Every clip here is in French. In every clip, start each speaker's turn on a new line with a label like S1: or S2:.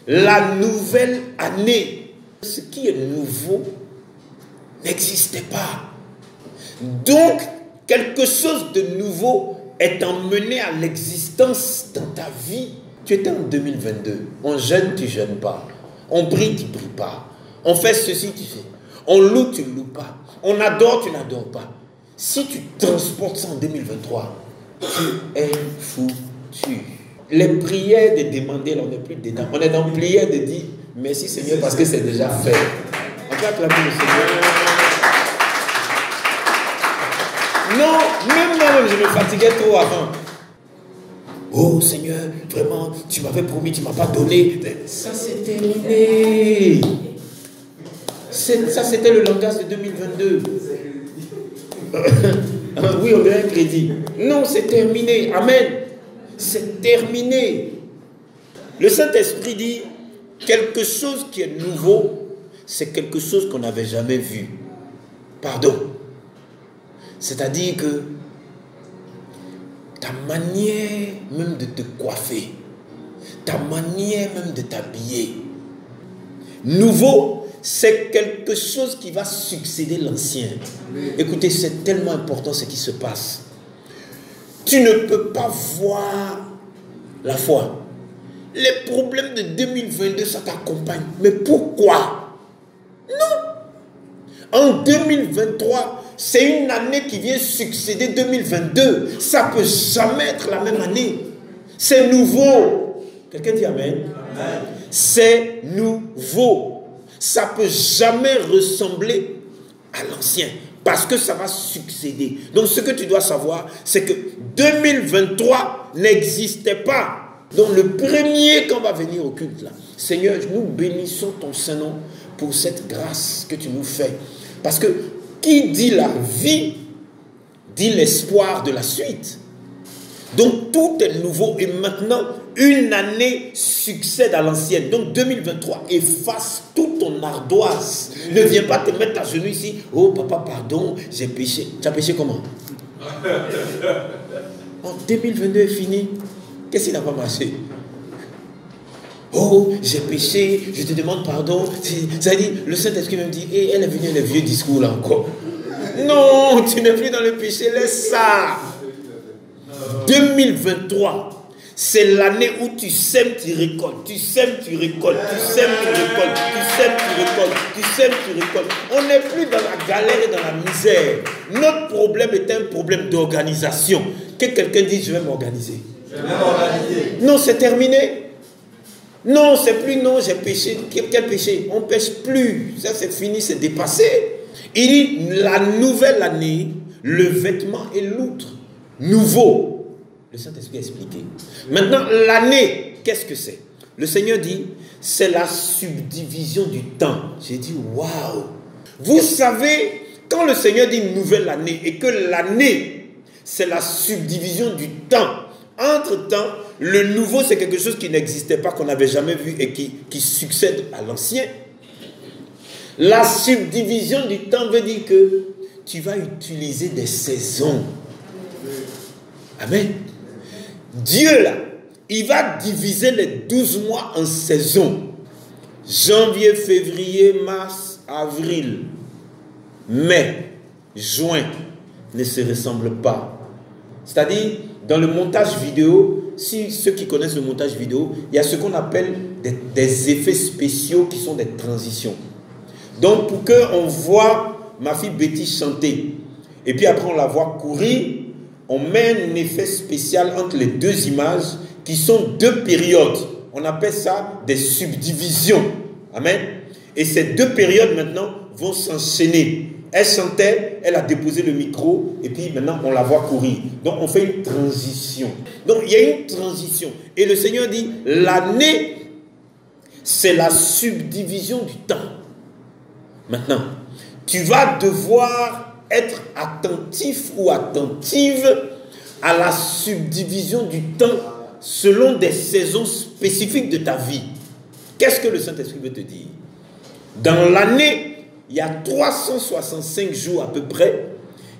S1: la nouvelle année. Ce qui est nouveau n'existait pas. Donc, quelque chose de nouveau est emmené à l'existence dans ta vie. Tu étais en 2022. On jeûne, tu ne jeûnes pas. On prie, tu ne pries pas. On fait ceci, tu fais. On loue, tu ne loues pas. On adore, tu n'adores pas. Si tu transportes ça en 2023, tu es foutu. Les prières de demander, là, on n'est plus dedans. On est dans la prière de dire merci Seigneur parce que c'est déjà fait. On peut acclamer le Seigneur. Non, même moi, je me fatiguais trop avant. Oh Seigneur, vraiment, tu m'avais promis, tu ne m'as pas donné. Ça, c'est terminé. Ça, c'était le langage de 2022. Oui, on dirait un crédit. Non, c'est terminé. Amen. C'est terminé. Le Saint-Esprit dit, quelque chose qui est nouveau, c'est quelque chose qu'on n'avait jamais vu. Pardon. C'est-à-dire que ta manière même de te coiffer, ta manière même de t'habiller, nouveau, c'est quelque chose qui va succéder l'ancien. Écoutez, c'est tellement important ce qui se passe. Tu ne peux pas voir la foi. Les problèmes de 2022, ça t'accompagne. Mais pourquoi? Non. En 2023, c'est une année qui vient succéder 2022. Ça ne peut jamais être la même année. C'est nouveau. Quelqu'un dit Amen. Amen. C'est nouveau. Ça ne peut jamais ressembler à l'ancien. Parce que ça va succéder. Donc ce que tu dois savoir, c'est que 2023 n'existait pas. Donc le premier qu'on va venir au culte là, Seigneur, nous bénissons ton Saint-Nom pour cette grâce que tu nous fais. Parce que qui dit la vie, dit l'espoir de la suite. Donc tout est nouveau et maintenant une année succède à l'ancienne. Donc 2023 efface toute ton ardoise. Ne viens pas te mettre à genoux ici. Oh papa, pardon, j'ai péché. Tu as péché comment? En 2022 est fini. Qu'est-ce qui n'a pas marché? Oh, j'ai péché, je te demande pardon. Ça dit, le Saint-Esprit me dit, hey, elle est venue les vieux discours là encore. Non, tu n'es plus dans le péché, laisse ça. 2023, c'est l'année où tu sèmes, tu récoltes, tu sèmes, tu récoltes, tu sèmes, tu récoltes, tu sèmes, tu récoltes, tu sèmes, tu récoltes. On n'est plus dans la galère et dans la misère. Notre problème est un problème d'organisation. Que quelqu'un dise, je vais m'organiser. Je vais m'organiser. Non, c'est terminé. Non, c'est plus non, j'ai péché. Quel péché? On ne pêche plus. Ça, c'est fini, c'est dépassé. Il dit, la nouvelle année, le vêtement est l'outre. Nouveau. Le Saint-Esprit a expliqué. Maintenant, l'année, qu'est-ce que c'est? Le Seigneur dit, c'est la subdivision du temps. J'ai dit, waouh! Vous savez, quand le Seigneur dit nouvelle année et que l'année, c'est la subdivision du temps. Entre-temps, le nouveau, c'est quelque chose qui n'existait pas, qu'on n'avait jamais vu et qui succède à l'ancien. La subdivision du temps veut dire que tu vas utiliser des saisons. Amen. Dieu, là, il va diviser les 12 mois en saisons. Janvier, février, mars, avril, mai, juin ne se ressemblent pas. C'est-à-dire, dans le montage vidéo, si ceux qui connaissent le montage vidéo, il y a ce qu'on appelle des effets spéciaux qui sont des transitions. Donc, pour qu'on voit ma fille Betty chanter, et puis après on la voit courir, on met un effet spécial entre les deux images qui sont deux périodes. On appelle ça des subdivisions. Amen. Et ces deux périodes maintenant vont s'enchaîner. Elle chantait, elle a déposé le micro et puis maintenant on la voit courir. Donc on fait une transition. Donc il y a une transition. Et le Seigneur dit, l'année, c'est la subdivision du temps. Maintenant, tu vas devoir être attentif ou attentive à la subdivision du temps selon des saisons spécifiques de ta vie. Qu'est-ce que le Saint-Esprit veut te dire? Dans l'année, il y a 365 jours à peu près,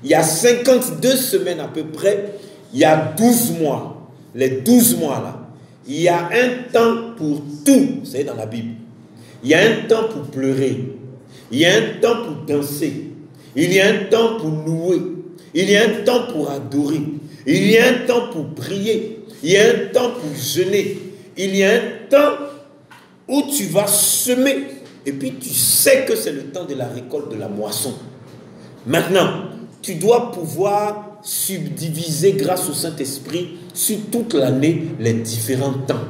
S1: il y a 52 semaines à peu près, il y a 12 mois. Les 12 mois là, Il y a un temps pour tout, c'est dans la Bible. Il y a un temps pour pleurer. Il y a un temps pour danser. Il y a un temps pour louer. Il y a un temps pour adorer. Il y a un temps pour prier. Il y a un temps pour jeûner. Il y a un temps où tu vas semer. Et puis tu sais que c'est le temps de la récolte de la moisson. Maintenant, tu dois pouvoir subdiviser grâce au Saint-Esprit sur toute l'année les différents temps.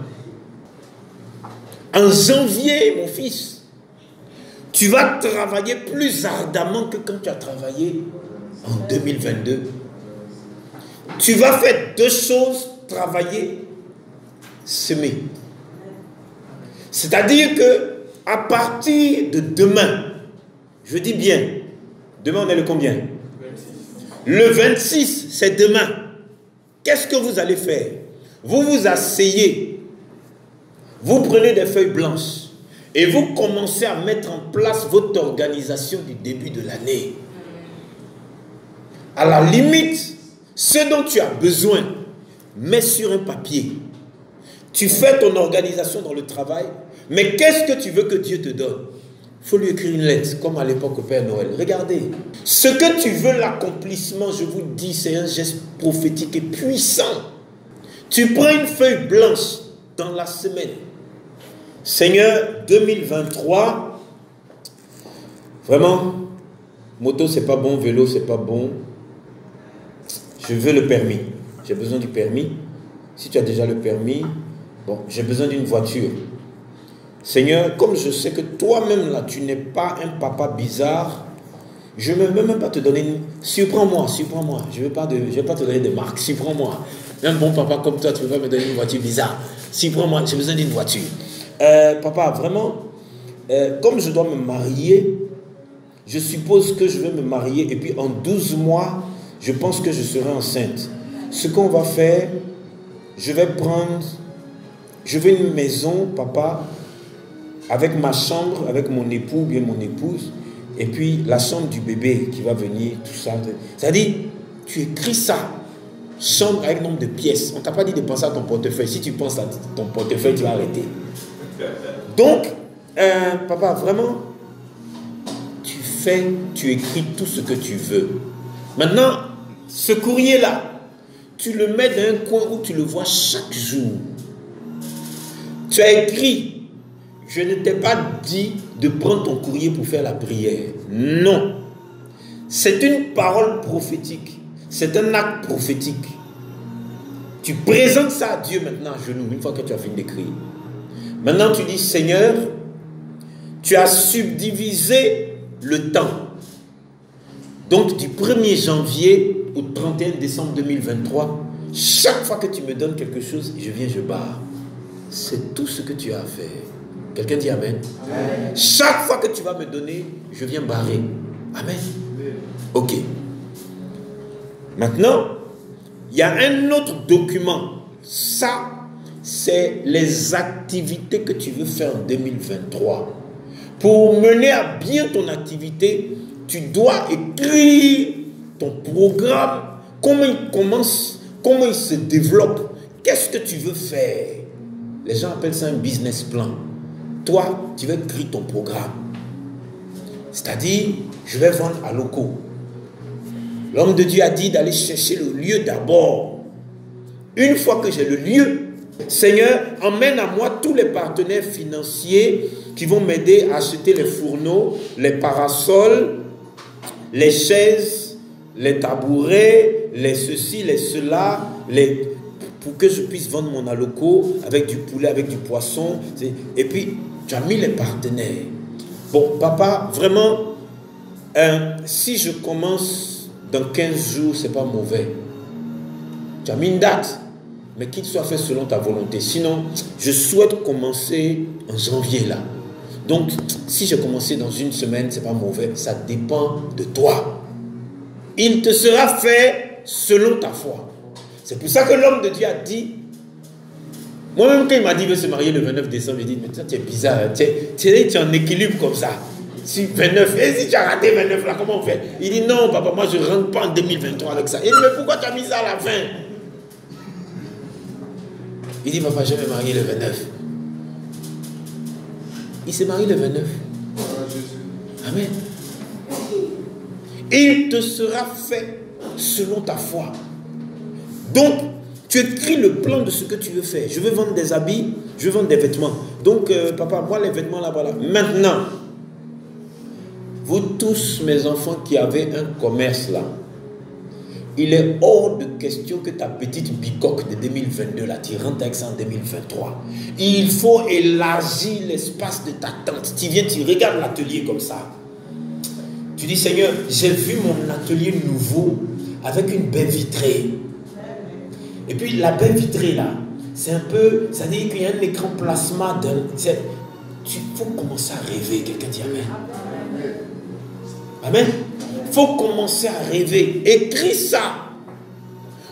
S1: En janvier, mon fils, tu vas travailler plus ardemment que quand tu as travaillé en 2022. Tu vas faire deux choses, travailler, semer. C'est-à-dire que à partir de demain, je dis bien, demain on est le combien? 26. Le 26, c'est demain. Qu'est-ce que vous allez faire? Vous vous asseyez, vous prenez des feuilles blanches et vous commencez à mettre en place votre organisation du début de l'année. À la limite, ce dont tu as besoin, mets sur un papier. Tu fais ton organisation dans le travail, mais qu'est-ce que tu veux que Dieu te donne? Il faut lui écrire une lettre, comme à l'époque au Père Noël. Regardez, ce que tu veux, l'accomplissement, je vous dis, c'est un geste prophétique et puissant. Tu prends une feuille blanche dans la semaine. Seigneur, 2023, vraiment, moto c'est pas bon, vélo c'est pas bon. Je veux le permis. J'ai besoin du permis. Si tu as déjà le permis, bon, j'ai besoin d'une voiture. Seigneur, comme je sais que toi-même là, tu n'es pas un papa bizarre, je ne veux même pas te donner une... Surprends-moi. Je ne vais pas te donner de marque. Surprends-moi. Un bon papa comme toi, tu ne peux pas me donner une voiture bizarre. Surprends-moi, j'ai besoin d'une voiture. Papa, vraiment, comme je dois me marier, je suppose que je vais me marier et puis en 12 mois, je pense que je serai enceinte. Ce qu'on va faire, je veux une maison, papa, avec ma chambre, avec mon époux, bien mon épouse, et puis la chambre du bébé qui va venir, tout ça. C'est-à-dire, tu écris ça, chambre avec nombre de pièces. On ne t'a pas dit de penser à ton portefeuille. Si tu penses à ton portefeuille, tu vas arrêter. Donc, papa, vraiment, tu écris tout ce que tu veux. Maintenant, ce courrier-là, tu le mets dans un coin où tu le vois chaque jour. Tu as écrit, je ne t'ai pas dit de prendre ton courrier pour faire la prière. Non. C'est une parole prophétique. C'est un acte prophétique. Tu présentes ça à Dieu maintenant à genoux, une fois que tu as fini d'écrire. Maintenant, tu dis, Seigneur, tu as subdivisé le temps. Donc, du 1er janvier au 31 décembre 2023, chaque fois que tu me donnes quelque chose, je viens, je barre. C'est tout ce que tu as à faire. Quelqu'un dit Amen. Amen. Chaque fois que tu vas me donner, je viens barrer. Amen. Ok. Maintenant, il y a un autre document. Ça, c'est les activités que tu veux faire en 2023. Pour mener à bien ton activité, tu dois écrire ton programme, comment il commence, comment il se développe, qu'est-ce que tu veux faire. Les gens appellent ça un business plan. Toi, tu vas écrire ton programme. C'est-à-dire, je vais vendre à locaux. L'homme de Dieu a dit d'aller chercher le lieu d'abord. Une fois que j'ai le lieu, Seigneur, emmène à moi tous les partenaires financiers qui vont m'aider à acheter les fourneaux, les parasols, les chaises, les tabourets, les ceci, les cela, pour que je puisse vendre mon aloco avec du poulet, avec du poisson. Et puis, tu as mis les partenaires. Bon, papa, vraiment, si je commence dans 15 jours, ce n'est pas mauvais. Tu as mis une date, mais qu'il soit fait selon ta volonté. Sinon, je souhaite commencer en janvier là. Donc, si je commençais dans une semaine, ce n'est pas mauvais. Ça dépend de toi. Il te sera fait selon ta foi. C'est pour ça que l'homme de Dieu a dit, moi-même quand il m'a dit qu'il veut se marier le 29 décembre, j'ai dit, mais ça tu es bizarre, tu es en équilibre comme ça. Si 29, et si tu as raté 29 là, comment on fait? Il dit, non papa, moi je ne rentre pas en 2023 avec ça. Il dit, mais pourquoi tu as mis ça à la fin? Il dit, papa, je vais me marier le 29. Il s'est marié le 29. Amen. Il te sera fait selon ta foi. Donc, tu écris le plan de ce que tu veux faire. Je veux vendre des habits, je veux vendre des vêtements. Donc, papa, moi, les vêtements là, voilà. Maintenant, vous tous, mes enfants qui avez un commerce là, il est hors de question que ta petite bicoque de 2022 là, tu rentres avec ça en 2023. Il faut élargir l'espace de ta tente. Tu viens, tu regardes l'atelier comme ça. Tu dis, Seigneur, j'ai vu mon atelier nouveau avec une baie vitrée. Et puis la baie vitrée là, c'est un peu, ça dit qu'il y a un écran plasma. Il faut commencer à rêver. Quelqu'un dit Amen. Amen. Il faut commencer à rêver. Écris ça.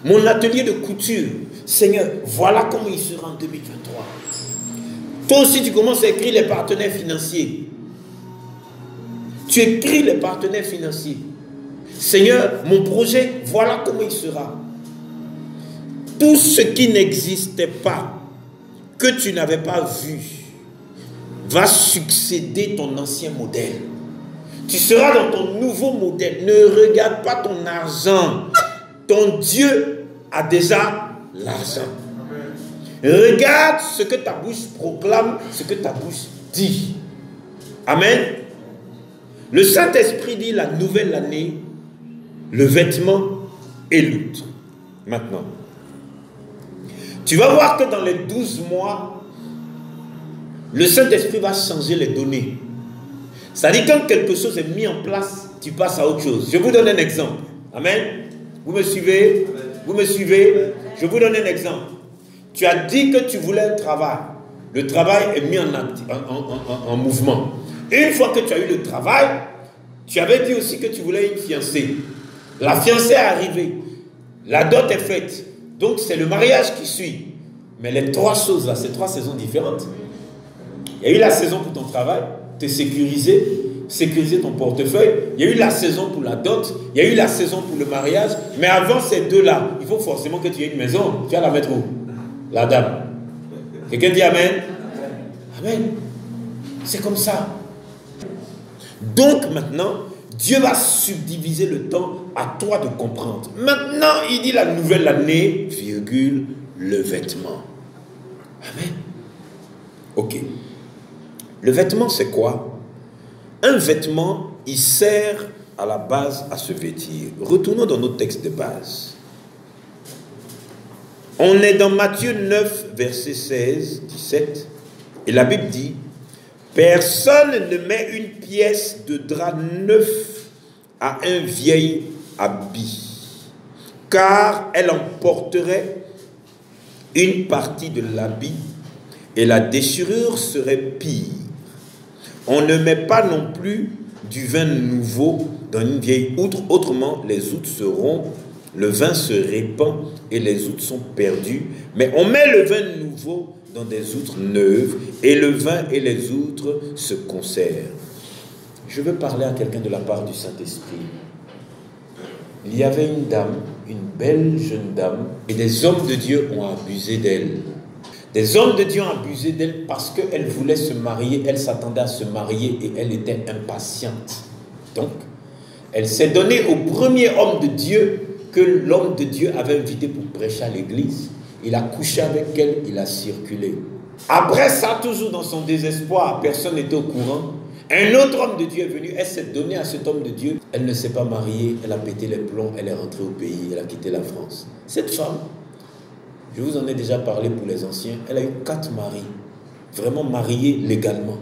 S1: Mon atelier de couture. Seigneur, voilà comment il sera en 2023. Toi aussi, tu commences à écrire les partenaires financiers. Tu écris les partenaires financiers. Seigneur, mon projet, voilà comment il sera. Tout ce qui n'existait pas, que tu n'avais pas vu, va succéder ton ancien modèle. Tu seras dans ton nouveau modèle. Ne regarde pas ton argent. Ton Dieu a déjà l'argent. Regarde ce que ta bouche proclame, ce que ta bouche dit. Amen. Le Saint-Esprit dit la nouvelle année, le vêtement et l'outre. Maintenant, tu vas voir que dans les 12 mois, le Saint-Esprit va changer les données. C'est-à-dire quand quelque chose est mis en place, tu passes à autre chose. Je vous donne un exemple. Amen. Vous me suivez? Vous me suivez? Je vous donne un exemple. Tu as dit que tu voulais un travail. Le travail est mis en mouvement. Une fois que tu as eu le travail, tu avais dit aussi que tu voulais une fiancée. La fiancée est arrivée. La dot est faite. Donc c'est le mariage qui suit. Mais les trois choses là, c'est trois saisons différentes. Il y a eu la saison pour ton travail, te sécuriser ton portefeuille. Il y a eu la saison pour la dot. Il y a eu la saison pour le mariage. Mais avant ces deux-là, il faut forcément que tu aies une maison. Tu vas la mettre où? La dame. Quelqu'un dit Amen? Amen. C'est comme ça. Donc maintenant, Dieu va subdiviser le temps, à toi de comprendre. Maintenant, il dit la nouvelle année, virgule, le vêtement. Amen. Ok. Le vêtement, c'est quoi? Un vêtement, il sert à la base à se vêtir. Retournons dans notre texte de base. On est dans Matthieu 9, verset 16, 17. Et la Bible dit, personne ne met une pièce de drap neuf à un vieil habit, car elle emporterait une partie de l'habit et la déchirure serait pire. On ne met pas non plus du vin nouveau dans une vieille outre, autrement les outres seront, le vin se répand et les outres sont perdues, mais on met le vin nouveau dans des outres neuves et le vin et les outres se conservent. Je veux parler à quelqu'un de la part du Saint-Esprit. Il y avait une dame, une belle jeune dame, et des hommes de Dieu ont abusé d'elle. Des hommes de Dieu ont abusé d'elle parce qu'elle voulait se marier, elle s'attendait à se marier et elle était impatiente. Donc, elle s'est donnée au premier homme de Dieu que l'homme de Dieu avait invité pour prêcher à l'église. Il a couché avec elle, il a circulé. Après ça, toujours dans son désespoir, personne n'était au courant. Un autre homme de Dieu est venu, elle s'est donnée à cet homme de Dieu. Elle ne s'est pas mariée, elle a pété les plombs, elle est rentrée au pays, elle a quitté la France. Cette femme, je vous en ai déjà parlé pour les anciens, elle a eu 4 maris, vraiment mariée légalement,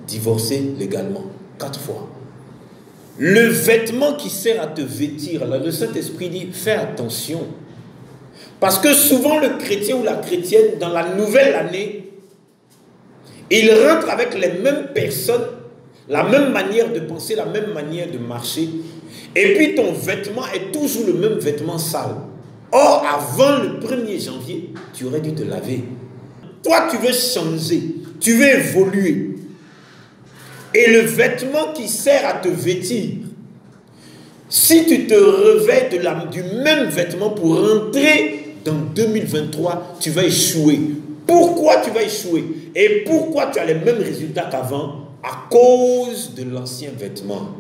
S1: divorcée légalement, 4 fois. Le vêtement qui sert à te vêtir, là, le Saint-Esprit dit, fais attention. Parce que souvent le chrétien ou la chrétienne, dans la nouvelle année, il rentre avec les mêmes personnes, la même manière de penser, la même manière de marcher. Et puis ton vêtement est toujours le même vêtement sale. Or, avant le 1er janvier, tu aurais dû te laver. Toi, tu veux changer, tu veux évoluer. Et le vêtement qui sert à te vêtir, si tu te revêts du même vêtement pour rentrer dans 2023, tu vas échouer. Pourquoi tu vas échouer? Et pourquoi tu as les mêmes résultats qu'avant? À cause de l'ancien vêtement.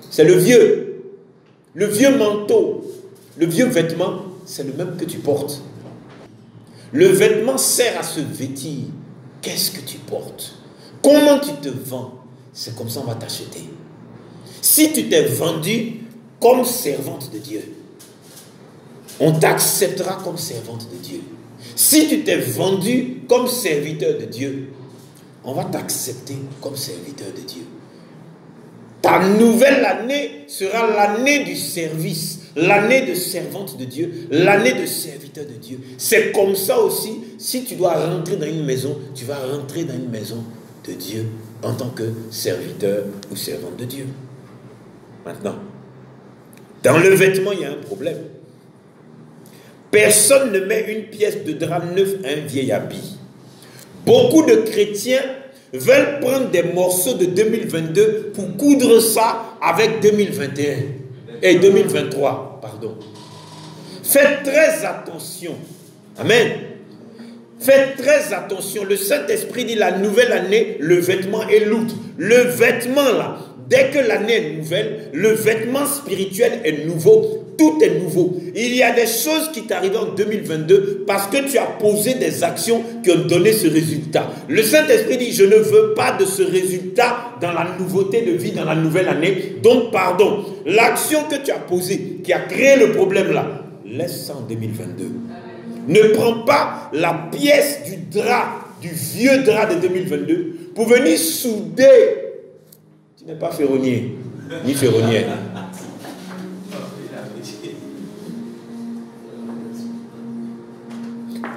S1: C'est le vieux manteau, le vieux vêtement, c'est le même que tu portes. Le vêtement sert à se vêtir. Qu'est-ce que tu portes? Comment tu te vends? C'est comme ça on va t'acheter. Si tu t'es vendu comme servante de Dieu, on t'acceptera comme servante de Dieu. Si tu t'es vendu comme serviteur de Dieu, on va t'accepter comme serviteur de Dieu. Ta nouvelle année sera l'année du service, l'année de servante de Dieu, l'année de serviteur de Dieu. C'est comme ça aussi, si tu dois rentrer dans une maison, tu vas rentrer dans une maison de Dieu en tant que serviteur ou servante de Dieu. Maintenant, dans le vêtement, il y a un problème. Personne ne met une pièce de drap neuf à un vieil habit. Beaucoup de chrétiens veulent prendre des morceaux de 2022 pour coudre ça avec 2021 et 2023, pardon. Faites très attention. Amen. Faites très attention. Le Saint-Esprit dit la nouvelle année, le vêtement est l'outre. Le vêtement là, dès que l'année est nouvelle, le vêtement spirituel est nouveau. Tout est nouveau. Il y a des choses qui t'arrivent en 2022 parce que tu as posé des actions qui ont donné ce résultat. Le Saint-Esprit dit, je ne veux pas de ce résultat dans la nouveauté de vie, dans la nouvelle année. Donc, pardon, l'action que tu as posée, qui a créé le problème là, laisse ça en 2022. Ne prends pas la pièce du drap, du vieux drap de 2022 pour venir souder. Tu n'es pas ferronnier, ni ferronnière.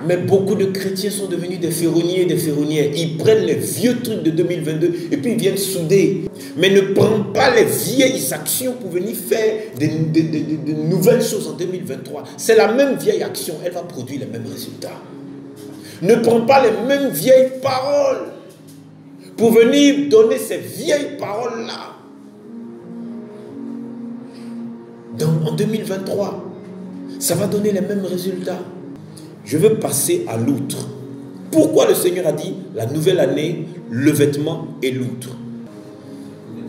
S1: Mais beaucoup de chrétiens sont devenus des ferronniers et des ferronnières. Ils prennent les vieux trucs de 2022 et puis ils viennent souder. Mais ne prends pas les vieilles actions pour venir faire de nouvelles choses en 2023. C'est la même vieille action, elle va produire les mêmes résultats. Ne prends pas les mêmes vieilles paroles pour venir donner ces vieilles paroles-là. Donc en 2023, ça va donner les mêmes résultats. Je veux passer à l'outre. Pourquoi le Seigneur a dit la nouvelle année, le vêtement et l'outre?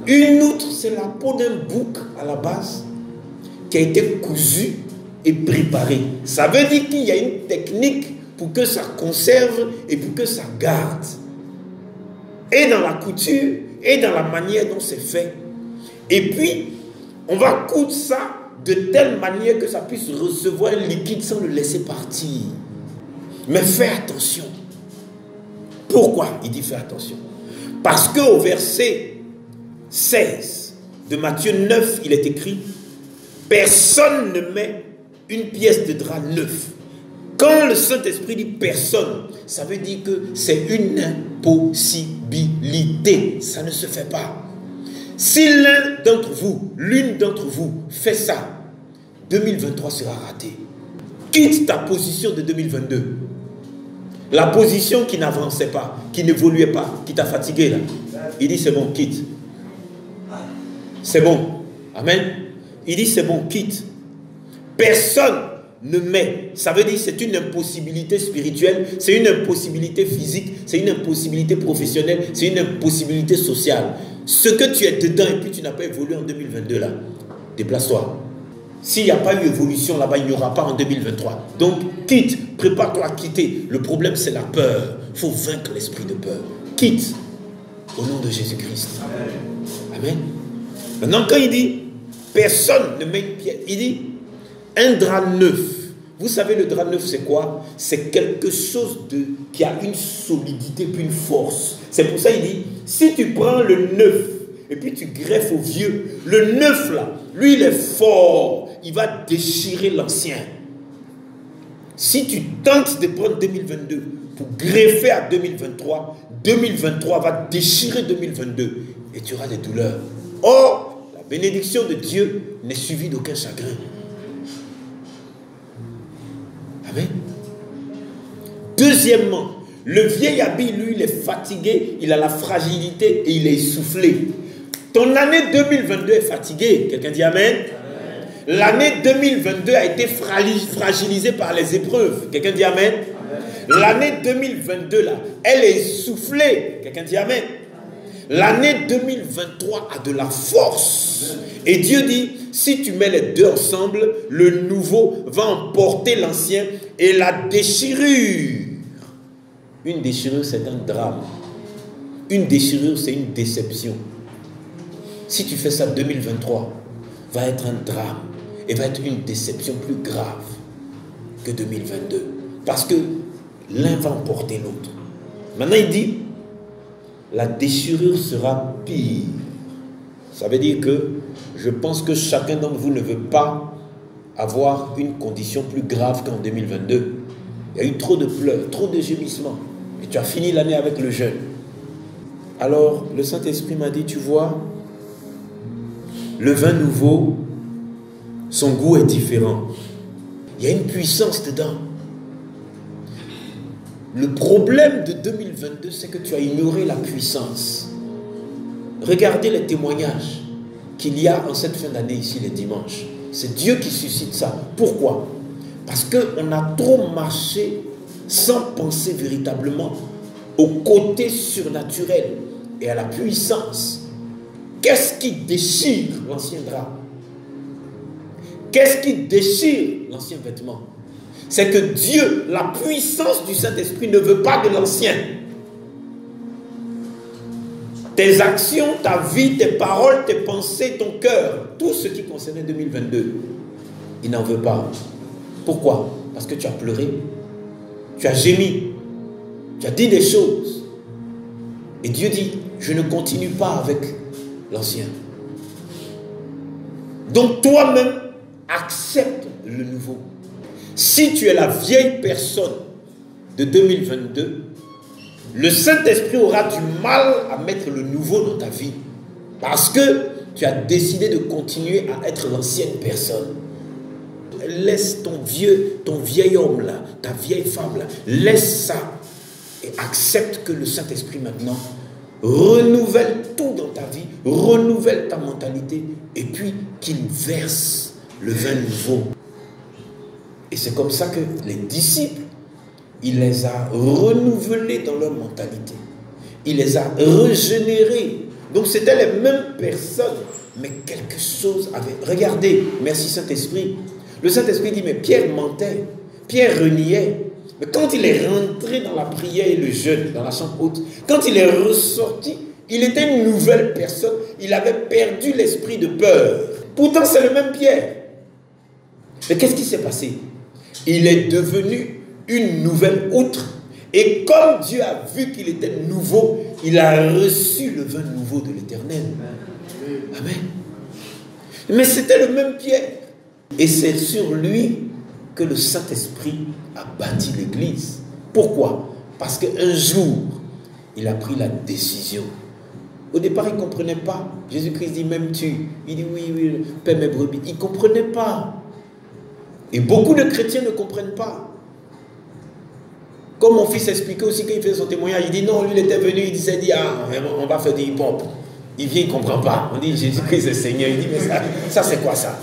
S1: Une outre, c'est la peau d'un bouc à la base qui a été cousue et préparée. Ça veut dire qu'il y a une technique pour que ça conserve et pour que ça garde. Et dans la couture et dans la manière dont c'est fait. Et puis, on va coudre ça de telle manière que ça puisse recevoir un liquide sans le laisser partir. Mais fais attention. Pourquoi il dit fais attention? Parce qu'au verset 16 de Matthieu 9, il est écrit personne ne met une pièce de drap neuf. Quand le Saint-Esprit dit personne, ça veut dire que c'est une impossibilité. Ça ne se fait pas. Si l'un d'entre vous, l'une d'entre vous fait ça, 2023 sera raté. Quitte ta position de 2022. La position qui n'avançait pas, qui n'évoluait pas, qui t'a fatigué là. Il dit c'est bon, quitte. C'est bon. Amen. Il dit c'est bon, quitte. Personne ne met. Ça veut dire c'est une impossibilité spirituelle, c'est une impossibilité physique, c'est une impossibilité professionnelle, c'est une impossibilité sociale. Ce que tu es dedans et puis tu n'as pas évolué en 2022 là, déplace-toi. S'il n'y a pas eu évolution là-bas, il n'y aura pas en 2023. Donc quitte, prépare-toi à quitter. Le problème c'est la peur. Il faut vaincre l'esprit de peur. Quitte au nom de Jésus-Christ. Amen. Maintenant quand il dit personne ne met une pièce, il dit un drap neuf. Vous savez le drap neuf c'est quoi? C'est quelque chose qui a une solidité puis une force. C'est pour ça qu'il dit si tu prends le neuf et puis tu greffes au vieux, le neuf là, lui il est fort, il va déchirer l'ancien. Si tu tentes de prendre 2022 pour greffer à 2023, 2023 va déchirer 2022 et tu auras des douleurs. Or, la bénédiction de Dieu n'est suivie d'aucun chagrin. Amen. Deuxièmement, le vieil habit, lui, il est fatigué, il a la fragilité et il est essoufflé. Ton année 2022 est fatiguée. Quelqu'un dit Amen. L'année 2022 a été fragilisée par les épreuves. Quelqu'un dit Amen. L'année 2022, là, elle est soufflée. Quelqu'un dit Amen. L'année 2023 a de la force. Et Dieu dit, si tu mets les deux ensemble, le nouveau va emporter l'ancien et la déchirure. Une déchirure, c'est un drame. Une déchirure, c'est une déception. Si tu fais ça, 2023 va être un drame et va être une déception plus grave que 2022. Parce que l'un va emporter l'autre. Maintenant, il dit, la déchirure sera pire. Ça veut dire que je pense que chacun d'entre vous ne veut pas avoir une condition plus grave qu'en 2022. Il y a eu trop de pleurs, trop de gémissements. Et tu as fini l'année avec le jeûne. Alors, le Saint-Esprit m'a dit, tu vois, le vin nouveau, son goût est différent. Il y a une puissance dedans. Le problème de 2022, c'est que tu as ignoré la puissance. Regardez les témoignages qu'il y a en cette fin d'année ici, les dimanches. C'est Dieu qui suscite ça. Pourquoi? Parce qu'on a trop marché sans penser véritablement au côté surnaturel et à la puissance. Qu'est-ce qui déchire l'ancien drap? Qu'est-ce qui déchire l'ancien vêtement? C'est que Dieu, la puissance du Saint-Esprit ne veut pas de l'ancien. Tes actions, ta vie, tes paroles, tes pensées, ton cœur, tout ce qui concernait 2022, il n'en veut pas. Pourquoi? Parce que tu as pleuré, tu as gémi, tu as dit des choses. Et Dieu dit, je ne continue pas avec l'ancien. Donc toi-même, accepte le nouveau. Si tu es la vieille personne de 2022, le Saint-Esprit aura du mal à mettre le nouveau dans ta vie. Parce que tu as décidé de continuer à être l'ancienne personne. Laisse ton vieil homme là, ta vieille femme là, laisse ça et accepte que le Saint-Esprit maintenant renouvelle tout dans ta vie, renouvelle ta mentalité et puis qu'il verse le vin nouveau. Et c'est comme ça que les disciples, il les a renouvelés dans leur mentalité. Il les a régénérés. Donc c'était les mêmes personnes, mais quelque chose avait... Regardez, merci Saint-Esprit. Le Saint-Esprit dit, mais Pierre mentait, Pierre reniait. Mais quand il est rentré dans la prière et le jeûne, dans la chambre haute, quand il est ressorti, il était une nouvelle personne. Il avait perdu l'esprit de peur. Pourtant, c'est le même Pierre. Mais qu'est-ce qui s'est passé? Il est devenu une nouvelle outre. Et comme Dieu a vu qu'il était nouveau, il a reçu le vin nouveau de l'Éternel. Amen. Mais c'était le même Pierre. Et c'est sur lui que le Saint-Esprit a bâti l'Église. Pourquoi? Parce qu'un jour, il a pris la décision. Au départ, il ne comprenait pas. Jésus-Christ dit, m'aimes-tu? Il dit, oui, oui, paie mes brebis. Il ne comprenait pas. Et beaucoup de chrétiens ne comprennent pas. Comme mon fils expliquait aussi quand il fait son témoignage, il dit non, lui il était venu, il disait, ah, on va faire du hip-hop. Il vient, il ne comprend pas. On dit Jésus-Christ est Seigneur. Il dit, mais ça c'est quoi ça?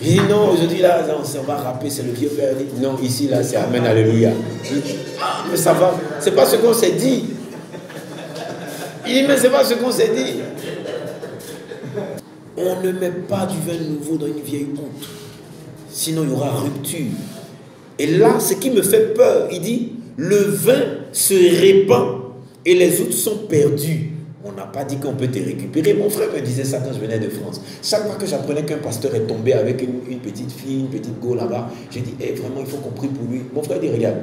S1: Il dit non, aujourd'hui là, on va rapper, c'est le vieux père. Il dit non, ici là, c'est Amen, Alléluia. Il dit, ah, mais ça va, c'est pas ce qu'on s'est dit. Il dit, mais c'est pas ce qu'on s'est dit. On ne met pas du vin nouveau dans une vieille honte. Sinon, il y aura rupture. Et là, ce qui me fait peur, il dit, le vin se répand et les autres sont perdus. On n'a pas dit qu'on peut te récupérer. Mon frère me disait ça quand je venais de France. Chaque fois que j'apprenais qu'un pasteur est tombé avec une petite fille, une petite go là-bas, j'ai dit, hey, vraiment, il faut qu'on prie pour lui. Mon frère dit, regarde,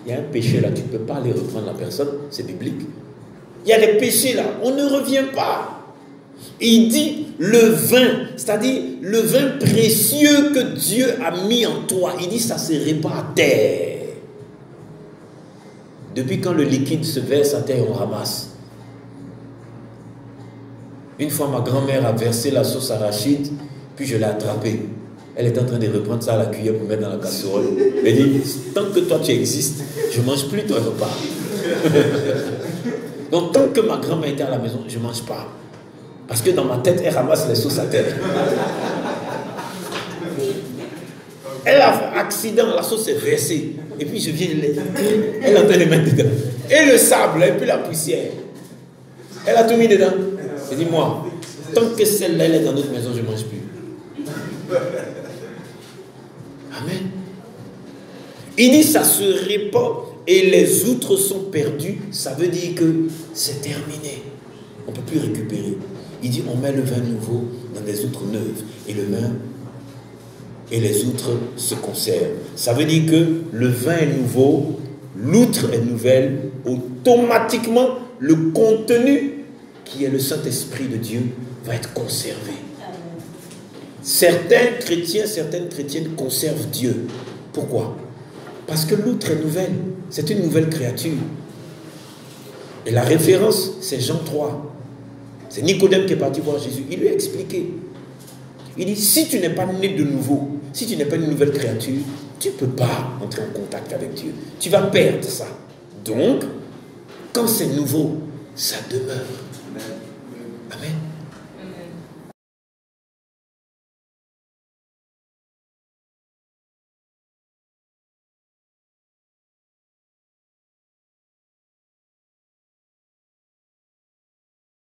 S1: il y a un péché là, tu ne peux pas aller reprendre la personne, c'est biblique. Il y a des péchés là, on ne revient pas. Il dit le vin, c'est-à-dire le vin précieux que Dieu a mis en toi. Il dit ça se répand à terre. Depuis quand le liquide se verse à terre, on ramasse. Une fois, ma grand-mère a versé la sauce arachide, puis je l'ai attrapée. Elle est en train de reprendre ça à la cuillère pour mettre dans la casserole. Elle dit, tant que toi tu existes, je ne mange plus ton repas. Donc tant que ma grand-mère était à la maison, je ne mange pas. Parce que dans ma tête, elle ramasse les sauces à terre. Elle a fait accident, la sauce est versée. Et puis je viens, elle est en train de mettre dedans. Et le sable, et puis la poussière. Elle a tout mis dedans. Je dis, moi, tant que celle-là, elle est dans notre maison, je ne mange plus. Amen. Il dit, ça se répand et les outres sont perdues. Ça veut dire que c'est terminé. On ne peut plus récupérer. Il dit, on met le vin nouveau dans des outres neuves. Et le vin et les outres se conservent. Ça veut dire que le vin est nouveau, l'outre est nouvelle, automatiquement, le contenu qui est le Saint-Esprit de Dieu va être conservé. Certains chrétiens, certaines chrétiennes conservent Dieu. Pourquoi? Parce que l'outre est nouvelle. C'est une nouvelle créature. Et la référence, c'est Jean 3. C'est Nicodème qui est parti voir Jésus. Il lui a expliqué. Il dit, si tu n'es pas né de nouveau, si tu n'es pas une nouvelle créature, tu ne peux pas entrer en contact avec Dieu. Tu vas perdre ça. Donc, quand c'est nouveau, ça demeure. Amen.